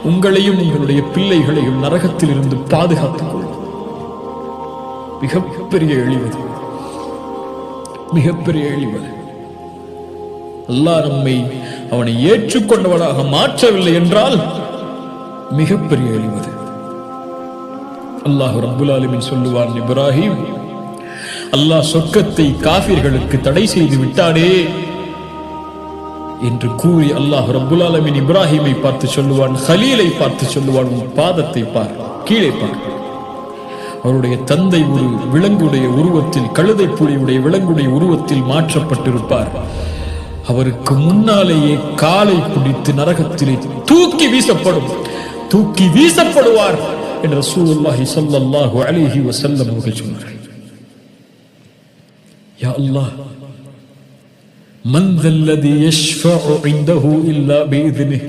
உங்களையும் உங்களுடைய பிள்ளைகளையும் நரகத்தில் இருந்து பாதுகாத்துக் கொள்ளும். மிகப்பெரிய எழிவது, மிகப்பெரிய எழிவது. அல்லாஹ் நம்மை அவனை ஏற்றுக்கொண்டவனாக மாற்றவில்லை என்றால் மிகப்பெரிய எழிவது. அல்லாஹ் ரப்புல் ஆலமீன் சொல்லுவான், இப்ராஹிம், அல்லாஹ் சொர்க்கத்தை காஃபிர்களுக்கு தடை செய்து விட்டானே என்று கூறி அல்லாஹ் ரப்புல் ஆலமீன் இப்ராஹிமை பார்த்து சொல்லுவான், ஹலீலை பார்த்து சொல்லுவான், உன் பாதத்தை பார், கீழே பார். அவருடைய தந்தை ஒரு விலங்குடைய உருவத்தில், கழுதை புலியுடைய விலங்குடைய உருவத்தில் மாற்றப்பட்டிருப்பார். அவருக்கு முன்னாலேயே காலை பிடித்து நரகத்திலே தூக்கி வீசப்படுவார் என்று ரசூலுல்லாஹி ஸல்லல்லாஹு அலைஹி வஸல்லம் அவர்கள் சொன்னார்கள். யா அல்லாஹ், மன் ذا الذي يشفع عنده إلا بإذنه